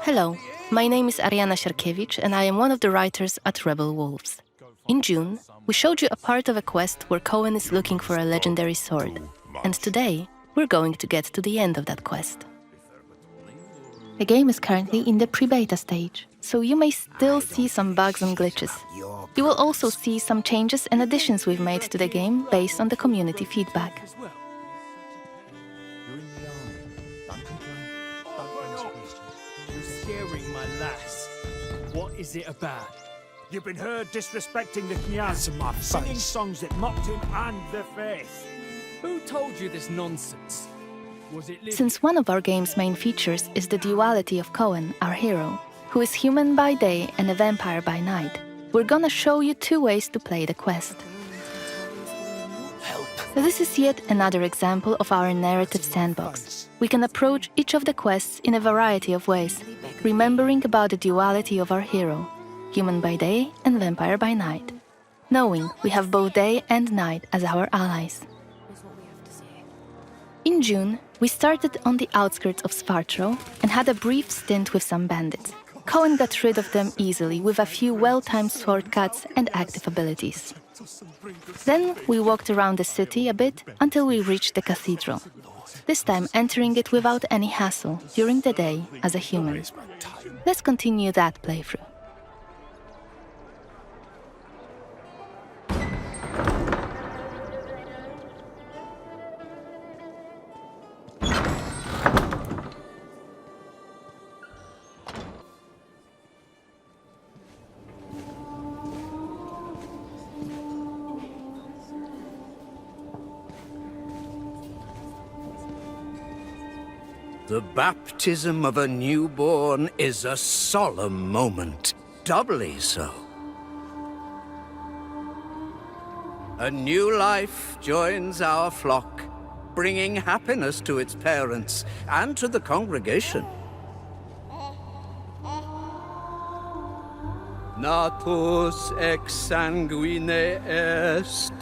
Hello, my name is Ariana Sierkiewicz and I am one of the writers at Rebel Wolves. In June, we showed you a part of a quest where Cohen is looking for a legendary sword, and today we're going to get to the end of that quest. The game is currently in the pre-beta stage, so you may still see some bugs and glitches. You will also see some changes and additions we've made to the game based on the community feedback. What is it about? You've been heard disrespecting the Knyaz, singing songs that mocked him and the faith. Who told you this nonsense? Was it Since one of our game's main features is the duality of Cohen, our hero, who is human by day and a vampire by night, we're gonna show you two ways to play the quest. This is yet another example of our narrative sandbox. We can approach each of the quests in a variety of ways, remembering about the duality of our hero, human by day and vampire by night, knowing we have both day and night as our allies. In June, we started on the outskirts of Spartro and had a brief stint with some bandits. Cohen got rid of them easily with a few well-timed sword cuts and active abilities. Then we walked around the city a bit until we reached the cathedral, this time entering it without any hassle during the day as a human. Let's continue that playthrough. The baptism of a newborn is a solemn moment, doubly so. A new life joins our flock, bringing happiness to its parents and to the congregation. Natus ex sanguine est,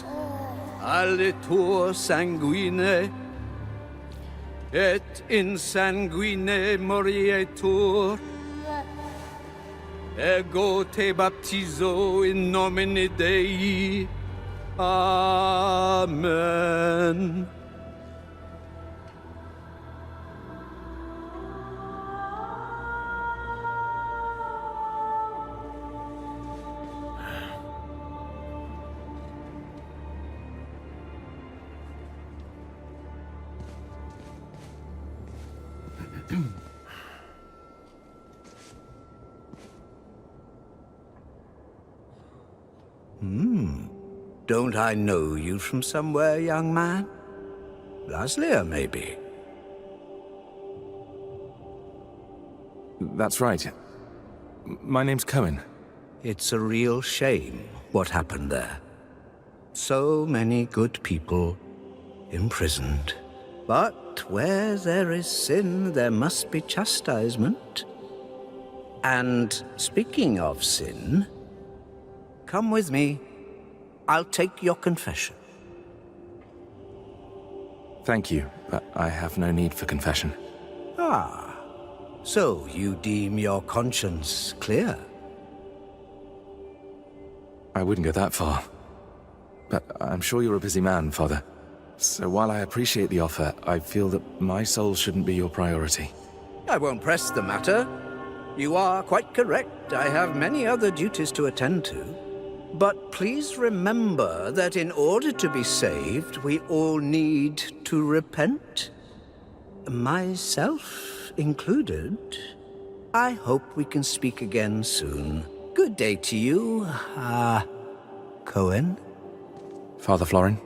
alitur sanguine, et in sanguine morietur. Ego te baptizo in nomine Dei. Amen. Don't I know you from somewhere, young man? Laslia, maybe? That's right. My name's Cohen. It's a real shame what happened there. So many good people imprisoned. But where there is sin, there must be chastisement. And speaking of sin, come with me. I'll take your confession. Thank you, but I have no need for confession. Ah, so you deem your conscience clear? I wouldn't go that far. But I'm sure you're a busy man, Father. So while I appreciate the offer, I feel that my soul shouldn't be your priority. I won't press the matter. You are quite correct. I have many other duties to attend to. But please remember that in order to be saved, we all need to repent. Myself included. I hope we can speak again soon. Good day to you, Cohen. Father Florin?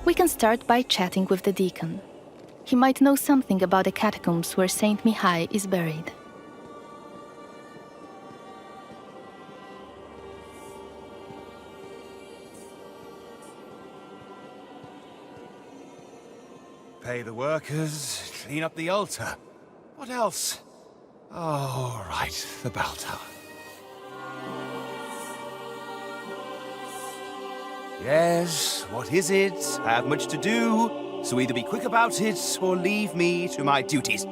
We can start by chatting with the deacon. He might know something about the catacombs where Saint Mihai is buried. Pay the workers, clean up the altar. What else? Oh, right, the bell tower. Yes, what is it? Have much to do? So either be quick about it, or leave me to my duties.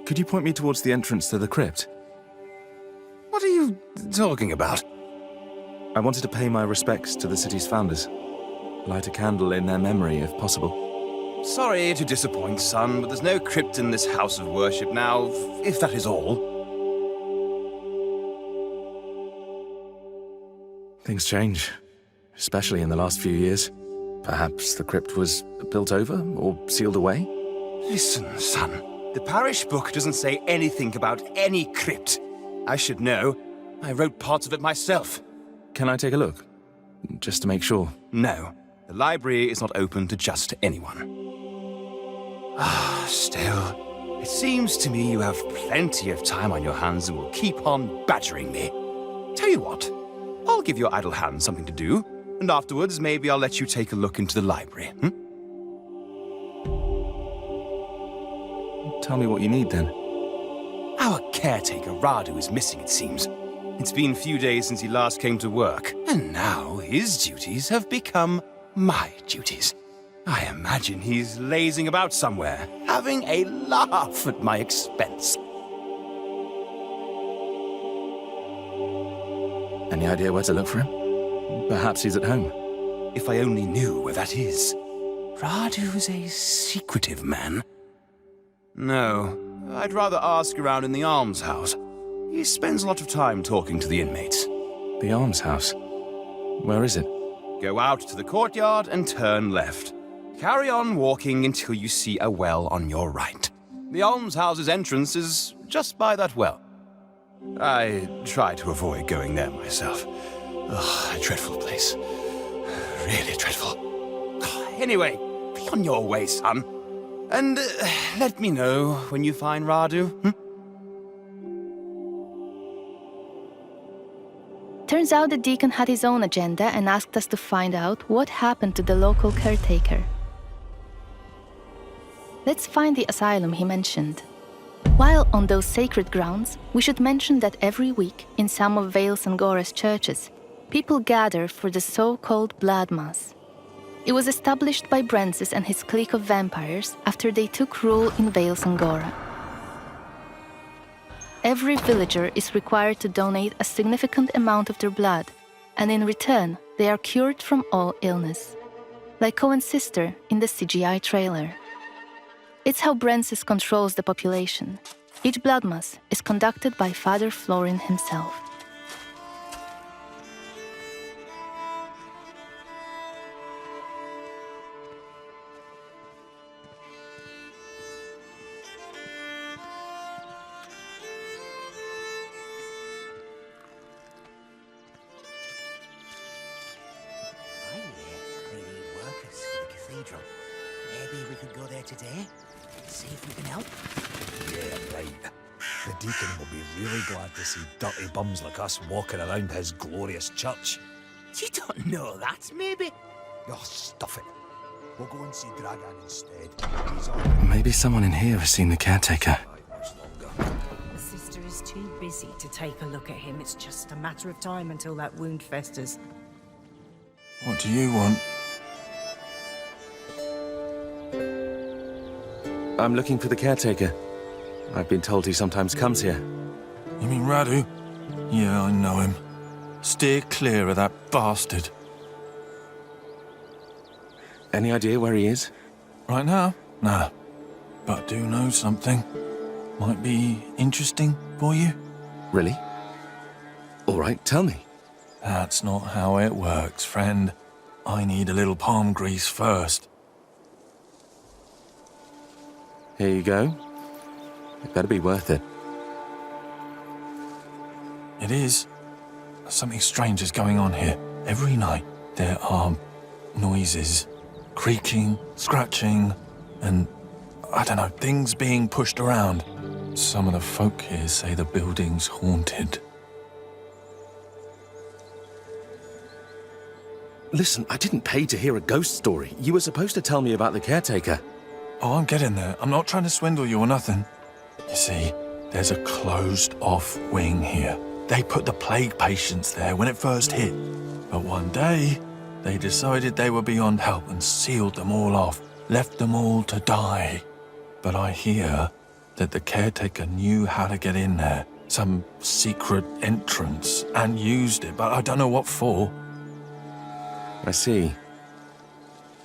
Could you point me towards the entrance to the crypt? What are you talking about? I wanted to pay my respects to the city's founders. Light a candle in their memory, if possible. Sorry to disappoint, son, but there's no crypt in this house of worship now, if that is all. Things change, especially in the last few years. Perhaps the crypt was built over or sealed away? Listen, son. The parish book doesn't say anything about any crypt. I should know. I wrote parts of it myself. Can I take a look? Just to make sure. No. The library is not open to just anyone. Still, it seems to me you have plenty of time on your hands and will keep on badgering me. Tell you what, I'll give your idle hands something to do, and afterwards maybe I'll let you take a look into the library, Tell me what you need, then. Our caretaker, Radu, is missing, it seems. It's been a few days since he last came to work, and now his duties have become my duties. I imagine he's lazing about somewhere, having a laugh at my expense. Any idea where to look for him? Perhaps he's at home. If I only knew where that is. Radu's a secretive man. No, I'd rather ask around in the almshouse. He spends a lot of time talking to the inmates. The almshouse? Where is it? Go out to the courtyard and turn left. Carry on walking until you see a well on your right. The almshouse's entrance is just by that well. I try to avoid going there myself. Ugh, a dreadful place. Really dreadful. Anyway, be on your way, son. And let me know when you find Radu. Turns out the deacon had his own agenda and asked us to find out what happened to the local caretaker. Let's find the asylum he mentioned. While on those sacred grounds, we should mention that every week, in some of Vales and Gora's churches, people gather for the so-called Blood Mass. It was established by Brensis and his clique of vampires after they took rule in Vales and Gora. Every villager is required to donate a significant amount of their blood, and in return, they are cured from all illness. Like Cohen's sister in the CGI trailer. It's how Brensis controls the population. Each blood mass is conducted by Father Florin himself. Cathedral. Maybe we could go there today? See if we can help? Yeah, right. The deacon will be really glad to see dirty bums like us walking around his glorious church. You don't know that, maybe? Oh, stuff it. We'll go and see Dragan instead. He's on Maybe someone in here has seen the caretaker. much longer. The sister is too busy to take a look at him. It's just a matter of time until that wound festers. What do you want? I'm looking for the caretaker. I've been told he sometimes comes here. You mean Radu? Yeah, I know him. Steer clear of that bastard. Any idea where he is? Right now? Nah. But I do know something. Might be interesting for you. Really? All right, tell me. That's not how it works, friend. I need a little palm grease first. Here you go. It better be worth it. It is. Something strange is going on here. Every night there are noises. Creaking, scratching, and, I don't know, things being pushed around. Some of the folk here say the building's haunted. Listen, I didn't pay to hear a ghost story. You were supposed to tell me about the caretaker. Oh, I'm getting there. I'm not trying to swindle you or nothing. You see, there's a closed-off wing here. They put the plague patients there when it first hit. But one day, They decided they were beyond help and sealed them all off, left them all to die. But I hear that the caretaker knew how to get in there, some secret entrance, and used it, but I don't know what for. I see.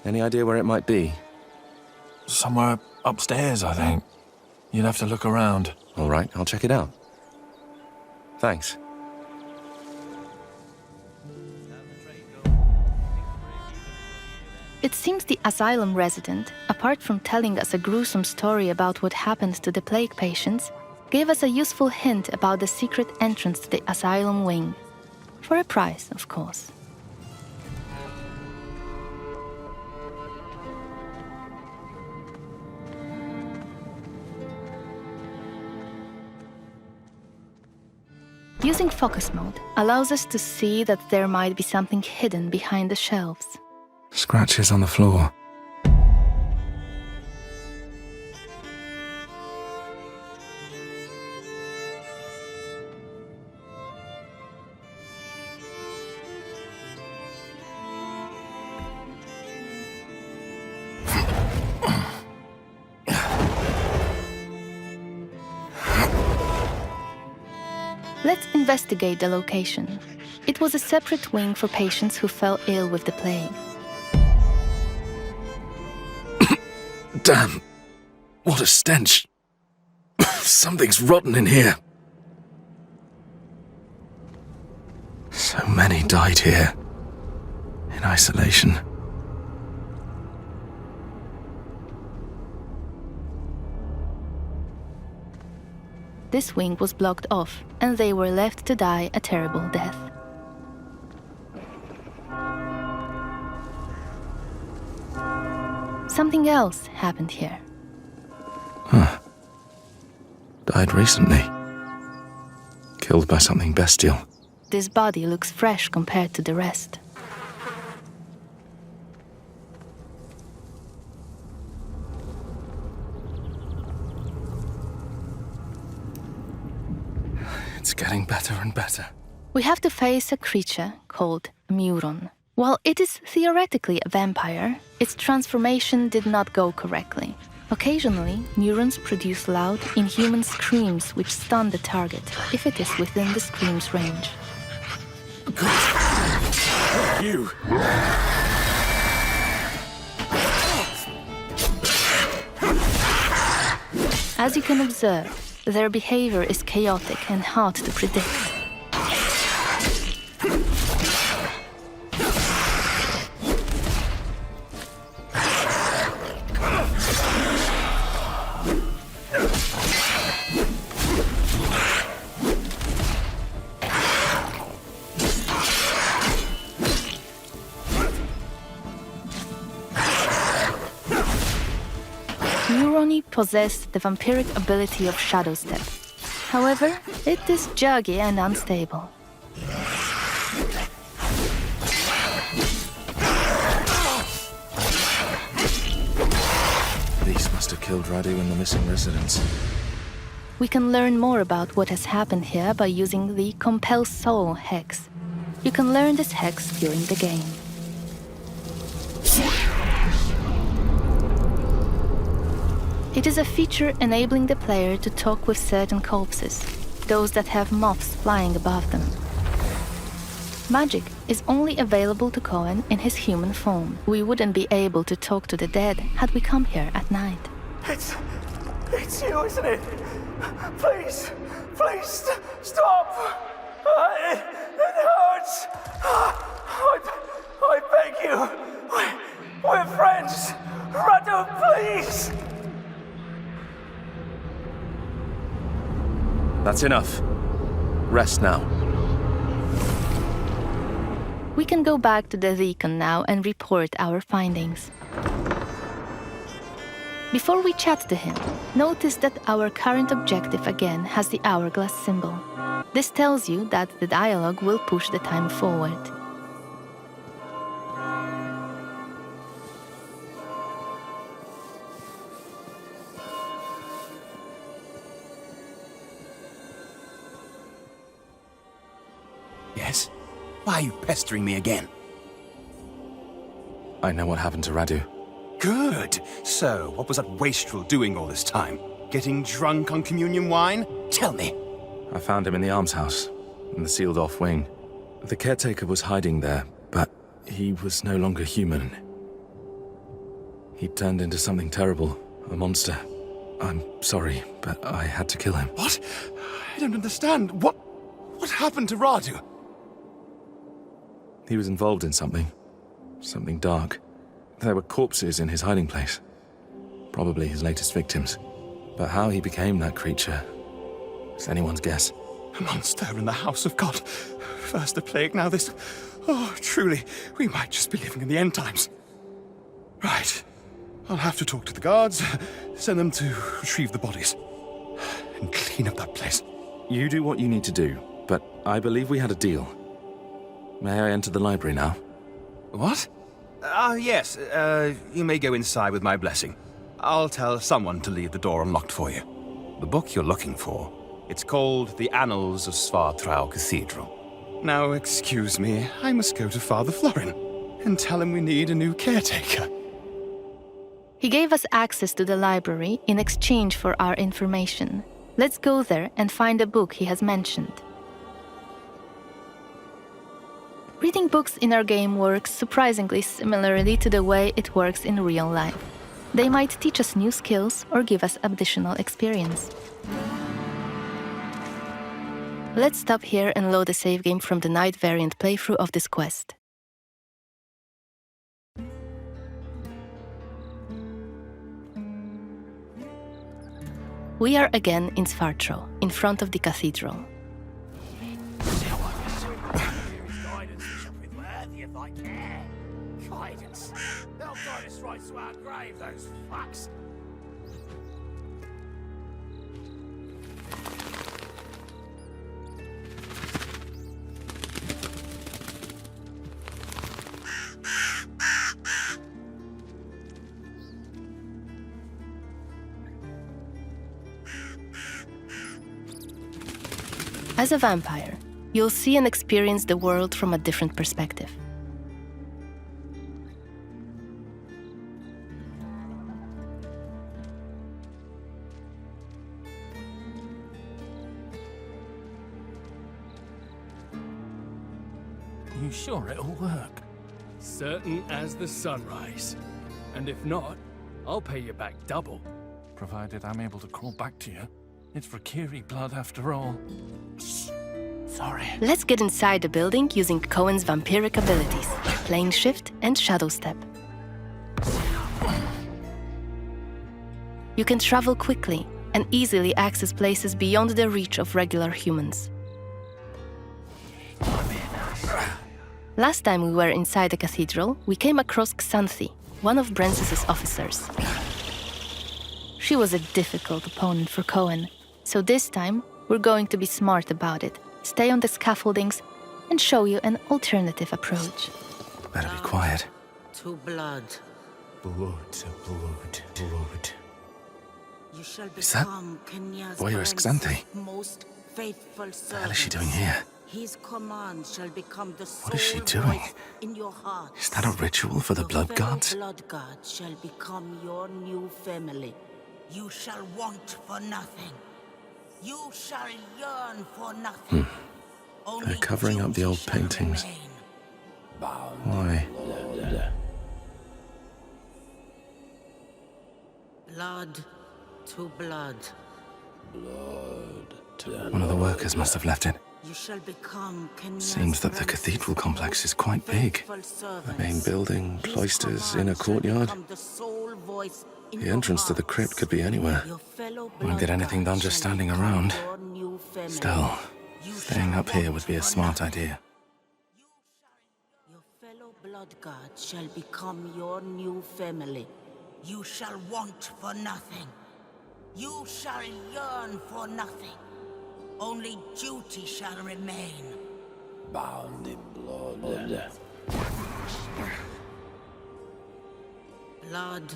Any idea where it might be? Somewhere upstairs, I think. You'd have to look around. All right, I'll check it out. Thanks. It seems the asylum resident, apart from telling us a gruesome story about what happened to the plague patients, gave us a useful hint about the secret entrance to the asylum wing. For a price, of course. Using focus mode allows us to see that there might be something hidden behind the shelves. Scratches on the floor. Let's investigate the location. It was a separate wing for patients who fell ill with the plague. Damn! What a stench! Something's rotten in here. So many died here, in isolation. This wing was blocked off, and they were left to die a terrible death. Something else happened here. Huh. Died recently. Killed by something bestial. This body looks fresh compared to the rest. It's getting better and better. We have to face a creature called Muron. While it is theoretically a vampire, its transformation did not go correctly. Occasionally, Murons produce loud, inhuman screams which stun the target, if it is within the scream's range. You! As you can observe, their behavior is chaotic and hard to predict. Muroni possessed the vampiric ability of Shadow Step. However, it is juggy and unstable. These must have killed Radu and the missing residents. We can learn more about what has happened here by using the Compel Soul hex. You can learn this hex during the game. It is a feature enabling the player to talk with certain corpses, those that have moths flying above them. Magic is only available to Cohen in his human form. We wouldn't be able to talk to the dead had we come here at night. It's you, isn't it? Please, stop! It hurts! I beg you! We're friends! Radu, please! That's enough. Rest now. We can go back to the deacon now and report our findings. Before we chat to him, notice that our current objective again has the hourglass symbol. This tells you that the dialogue will push the time forward. Yes? Why are you pestering me again? I know what happened to Radu. Good. So, what was that wastrel doing all this time? Getting drunk on communion wine? Tell me. I found him in the almshouse, in the sealed-off wing. The caretaker was hiding there, but he was no longer human. He turned into something terrible, a monster. I'm sorry, but I had to kill him. What? I don't understand. What happened to Radu? He was involved in something dark. There were corpses in his hiding place. Probably his latest victims. But how he became that creature is anyone's guess. A monster in the house of God. First the plague, now this. Oh, truly, we might just be living in the end times. Right. I'll have to talk to the guards, send them to retrieve the bodies, and clean up that place. You do what you need to do, but I believe we had a deal. May I enter the library now? What? Yes. You may go inside with my blessing. I'll tell someone to leave the door unlocked for you. The book you're looking for, it's called The Annals of Spartro Cathedral. Now, excuse me, I must go to Father Florin and tell him we need a new caretaker. He gave us access to the library in exchange for our information. Let's go there and find the book he has mentioned. Reading books in our game works surprisingly similarly to the way it works in real life. They might teach us new skills or give us additional experience. Let's stop here and load a save game from the night variant playthrough of this quest. We are again in Spartro, in front of the cathedral. Guidance. They'll guide us right to our grave, those fucks. As a vampire, you'll see and experience the world from a different perspective. You sure it'll work? Certain as the sunrise. And if not, I'll pay you back double. Provided I'm able to crawl back to you. It's for Kiri blood after all. Sorry. Let's get inside the building using Cohen's vampiric abilities, Plane Shift and Shadow Step. You can travel quickly and easily access places beyond the reach of regular humans. Last time we were inside the cathedral, we came across Xanthi, one of Brensis's officers. She was a difficult opponent for Cohen, so this time we're going to be smart about it, stay on the scaffoldings, and show you an alternative approach. Better be quiet. To blood. Blood to blood, blood. You shall Is that become Kenya's Voyeurist Xanthi? most faithful What the hell is she servant. doing here? His command shall become the What is she sole doing? voice in your heart. Is that a ritual for the blood fellow gods? blood god shall become your new family. You shall want for nothing. You shall yearn for nothing. Only They're covering up the old duty shall paintings. remain. Why? Blood to blood. One of the workers must have left it. You shall become Kenya's Seems that the cathedral complex is quite big. faithful servants. The main building, His cloisters, command inner shall courtyard. become the sole voice in The your entrance to the hearts. crypt could be anywhere. Your fellow Won't get anything blood done just shall standing become around. your new family. Still, You staying shall up here want would be a for smart nothing. idea. Your fellow blood god shall become your new family. You shall want for nothing. You shall yearn for nothing. Only duty shall remain. Bound in blood. Blood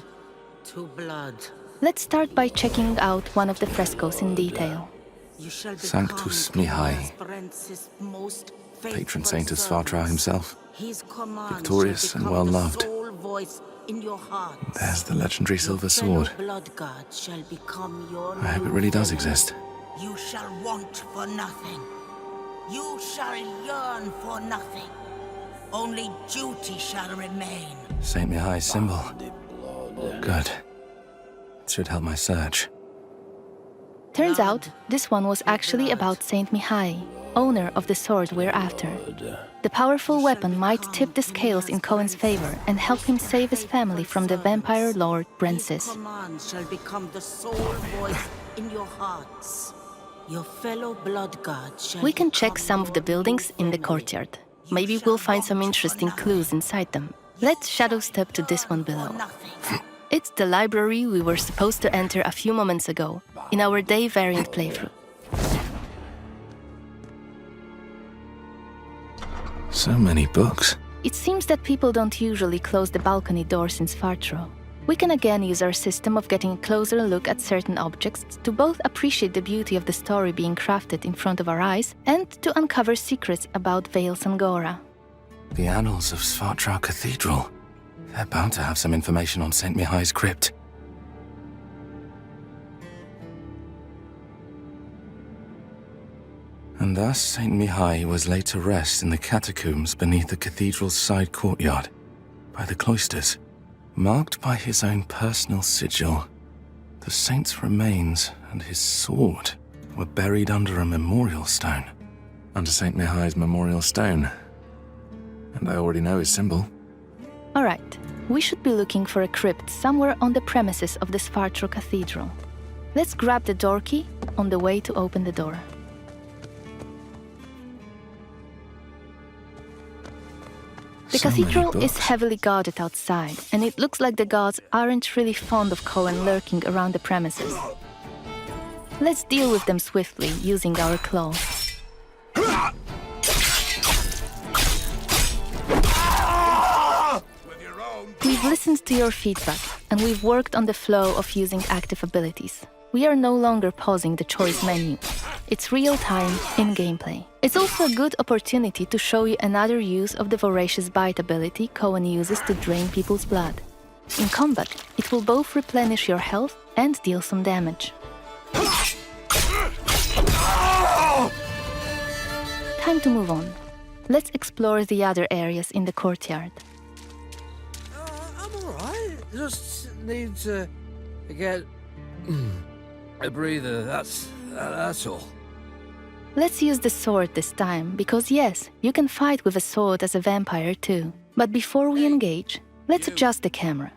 to blood. Let's start by checking out one of the frescoes in detail. You shall Sanctus become Mihai, Kenya's Prince's most patron faithful saint of Spartro servants. himself. His command Victorious shall and become well-loved. the sole voice in your heart. There's the legendary silver Your sword. fellow blood god shall become your I hope it new really does family. exist. You shall want for nothing. You shall yearn for nothing. Only duty shall remain. St. Mihai's symbol. Good. It should help my search. Turns out, this one was actually about Saint Mihai, owner of the sword we're after. The powerful weapon might tip the scales in Cohen's favor and help him save his family from the vampire lord Brensis. His command shall become the sole voice in your hearts. Your fellow blood god shall We can check become some of the your buildings new in the family. courtyard. You Maybe shall we'll find some want interesting for clues nothing. inside them. You Let's shadow shall step to this one yearn for below. nothing. It's the library we were supposed to enter a few moments ago in our day variant playthrough. So many books. It seems that people don't usually close the balcony doors in Spartro. We can again use our system of getting a closer look at certain objects to both appreciate the beauty of the story being crafted in front of our eyes and to uncover secrets about Vale Sangora. The annals of Spartro Cathedral. They're bound to have some information on St. Mihai's crypt. And thus St. Mihai was laid to rest in the catacombs beneath the cathedral's side courtyard, by the cloisters, marked by his own personal sigil. The saint's remains and his sword were buried under a memorial stone. Under St. Mihai's memorial stone. And I already know his symbol. All right, we should be looking for a crypt somewhere on the premises of the Spartro Cathedral. Let's grab the door key on the way to open the door. The So many cathedral is books. heavily guarded outside, and it looks like the guards aren't really fond of Cohen lurking around the premises. Let's deal with them swiftly using our claw. We've listened to your feedback, and we've worked on the flow of using active abilities. We are no longer pausing the choice menu. It's real-time in gameplay. It's also a good opportunity to show you another use of the Voracious Bite ability Cohen uses to drain people's blood. In combat, it will both replenish your health and deal some damage. Time to move on. Let's explore the other areas in the courtyard. I'm alright. Just need to get a breather. That's all. Let's use the sword this time, because yes, you can fight with a sword as a vampire too. But before we engage, let's adjust the camera.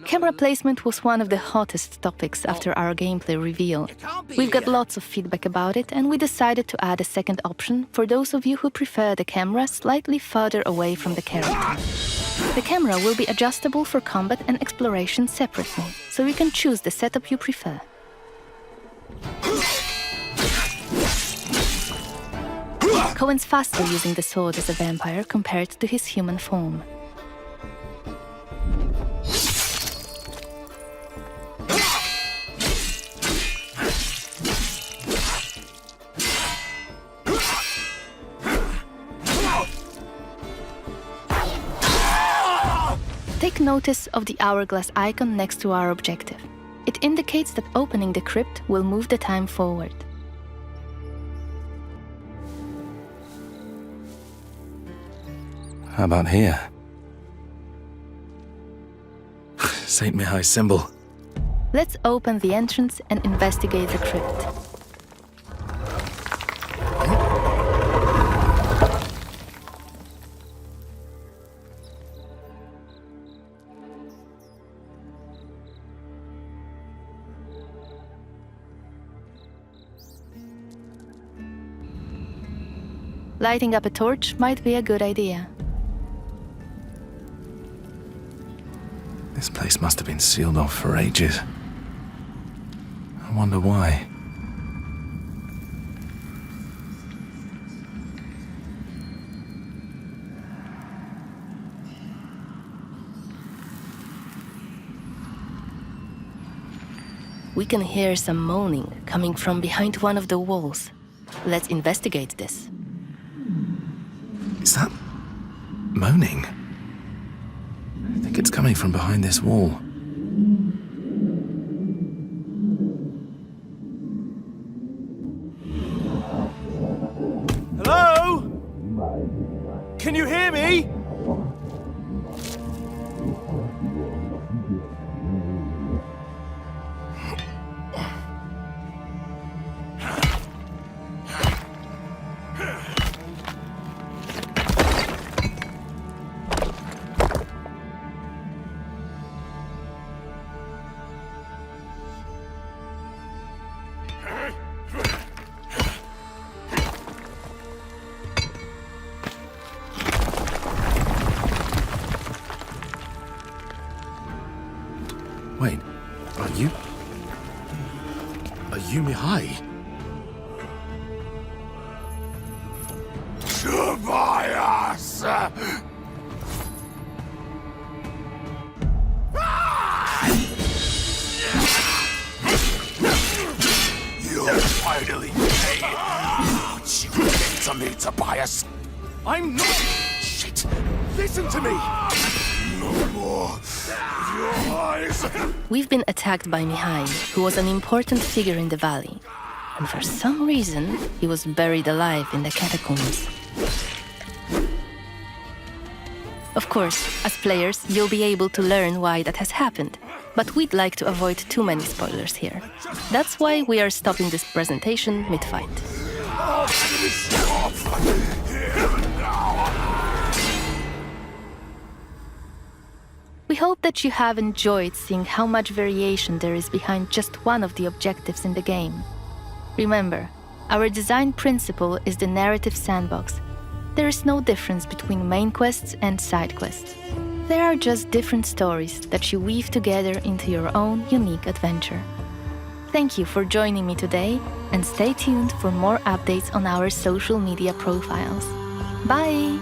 Camera placement was one of the hottest topics after our gameplay reveal. We've got lots of feedback about it, and we decided to add a second option for those of you who prefer the camera slightly further away from the character. The camera will be adjustable for combat and exploration separately, so you can choose the setup you prefer. Cohen's faster using the sword as a vampire compared to his human form. Take notice of the hourglass icon next to our objective. It indicates that opening the crypt will move the time forward. How about here? St. Mihai's symbol. Let's open the entrance and investigate the crypt. Lighting up a torch might be a good idea. This place must have been sealed off for ages. I wonder why. We can hear some moaning coming from behind one of the walls. Let's investigate this. Is that moaning. I think it's coming from behind this wall. Hello? Can you hear me? Wait, are you Mihai? Tobias! You'll finally pay. What you did to me, Tobias? I'm not. Shit! Listen to me. No more. Your eyes. We've been attacked by Mihai, who was an important figure in the valley. And for some reason, he was buried alive in the catacombs. Of course, as players, you'll be able to learn why that has happened. But we'd like to avoid too many spoilers here. That's why we are stopping this presentation mid-fight. We hope that you have enjoyed seeing how much variation there is behind just one of the objectives in the game. Remember, our design principle is the narrative sandbox. There is no difference between main quests and side quests. There are just different stories that you weave together into your own unique adventure. Thank you for joining me today, and stay tuned for more updates on our social media profiles. Bye!